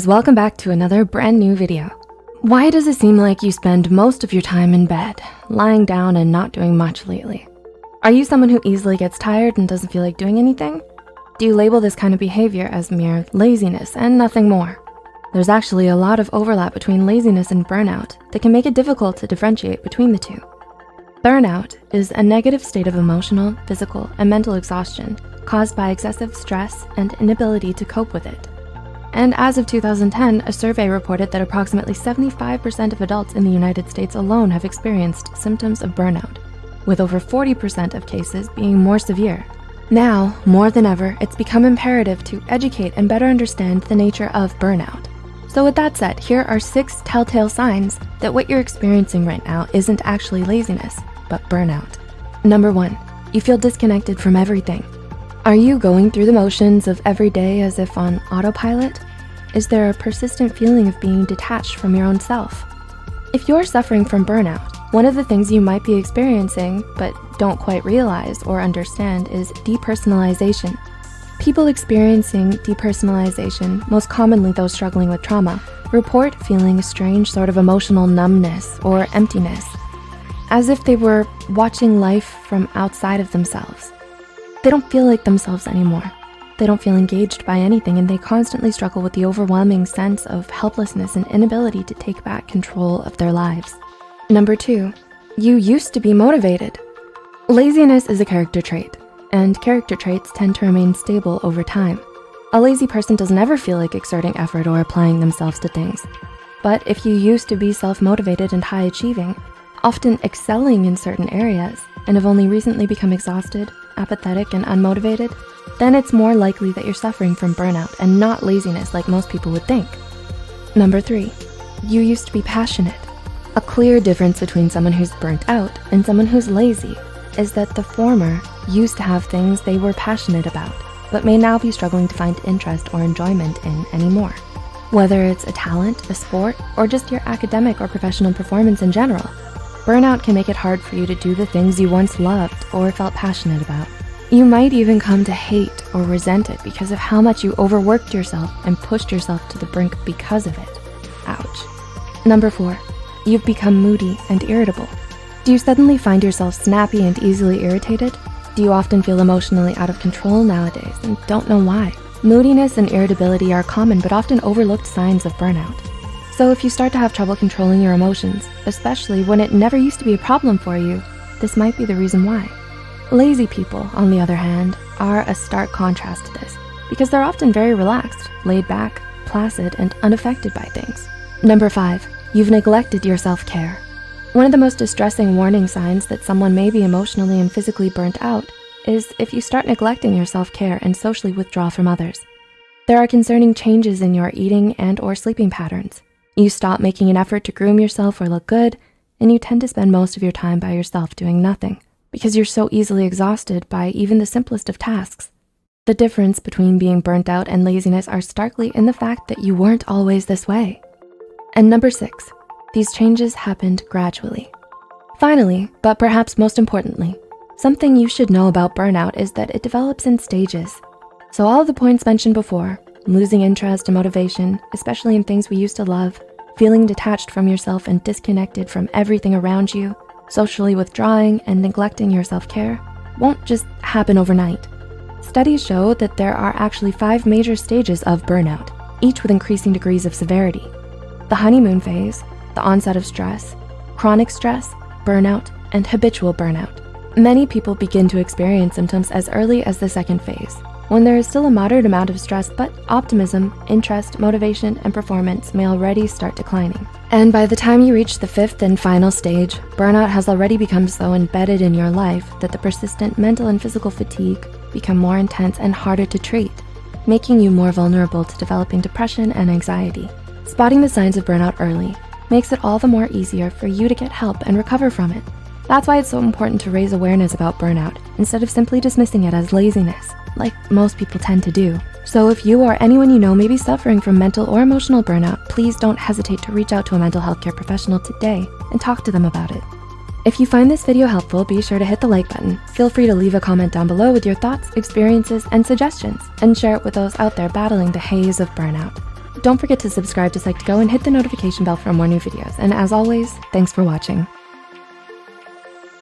Welcome back to another brand new video. Why does it seem like you spend most of your time in bed, lying down and not doing much lately? Are you someone who easily gets tired and doesn't feel like doing anything? Do you label this kind of behavior as mere laziness and nothing more? There's actually a lot of overlap between laziness and burnout that can make it difficult to differentiate between the two. Burnout is a negative state of emotional, physical, and mental exhaustion caused by excessive stress and inability to cope with it. And as of 2010, a survey reported that approximately 75% of adults in the United States alone have experienced symptoms of burnout, with over 40% of cases being more severe. Now, more than ever, it's become imperative to educate and better understand the nature of burnout. So with that said, here are 6 telltale signs that what you're experiencing right now isn't actually laziness, but burnout. Number 1, you feel disconnected from everything. Are you going through the motions of every day as if on autopilot? Is there a persistent feeling of being detached from your own self? If you're suffering from burnout, one of the things you might be experiencing but don't quite realize or understand is depersonalization. People experiencing depersonalization, most commonly those struggling with trauma, report feeling a strange sort of emotional numbness or emptiness, as if they were watching life from outside of themselves. They don't feel like themselves anymore. They don't feel engaged by anything, and they constantly struggle with the overwhelming sense of helplessness and inability to take back control of their lives. Number 2, you used to be motivated. Laziness is a character trait, and character traits tend to remain stable over time. A lazy person doesn't ever feel like exerting effort or applying themselves to things. But if you used to be self-motivated and high-achieving, often excelling in certain areas, and have only recently become exhausted, apathetic, and unmotivated, then it's more likely that you're suffering from burnout and not laziness like most people would think. Number 3, you used to be passionate. A clear difference between someone who's burnt out and someone who's lazy is that the former used to have things they were passionate about, but may now be struggling to find interest or enjoyment in anymore. Whether it's a talent, a sport, or just your academic or professional performance in general, burnout can make it hard for you to do the things you once loved or felt passionate about. You might even come to hate or resent it because of how much you overworked yourself and pushed yourself to the brink because of it. Ouch. Number 4, you've become moody and irritable. Do you suddenly find yourself snappy and easily irritated? Do you often feel emotionally out of control nowadays and don't know why? Moodiness and irritability are common but often overlooked signs of burnout. So if you start to have trouble controlling your emotions, especially when it never used to be a problem for you, this might be the reason why. Lazy people, on the other hand, are a stark contrast to this because they're often very relaxed, laid back, placid, and unaffected by things. Number 5, you've neglected your self-care. One of the most distressing warning signs that someone may be emotionally and physically burnt out is if you start neglecting your self-care and socially withdraw from others. There are concerning changes in your eating and or sleeping patterns. You stop making an effort to groom yourself or look good, and you tend to spend most of your time by yourself doing nothing because you're so easily exhausted by even the simplest of tasks. The difference between being burnt out and laziness are starkly in the fact that you weren't always this way. And number 6, these changes happened gradually. Finally, but perhaps most importantly, something you should know about burnout is that it develops in stages. So all of the points mentioned before, losing interest and motivation, especially in things we used to love, feeling detached from yourself and disconnected from everything around you, socially withdrawing and neglecting your self-care, won't just happen overnight. Studies show that there are actually 5 major stages of burnout, each with increasing degrees of severity. The honeymoon phase, the onset of stress, chronic stress, burnout, and habitual burnout. Many people begin to experience symptoms as early as the 2nd phase, when there is still a moderate amount of stress, but optimism, interest, motivation, and performance may already start declining. And by the time you reach the 5th and final stage, burnout has already become so embedded in your life that the persistent mental and physical fatigue become more intense and harder to treat, making you more vulnerable to developing depression and anxiety. Spotting the signs of burnout early makes it all the more easier for you to get help and recover from it. That's why it's so important to raise awareness about burnout instead of simply dismissing it as laziness, like most people tend to do. So if you or anyone you know may be suffering from mental or emotional burnout, please don't hesitate to reach out to a mental health care professional today and talk to them about it. If you find this video helpful, be sure to hit the like button. Feel free to leave a comment down below with your thoughts, experiences, and suggestions, and share it with those out there battling the haze of burnout. Don't forget to subscribe to Psych2Go and hit the notification bell for more new videos. And as always, thanks for watching.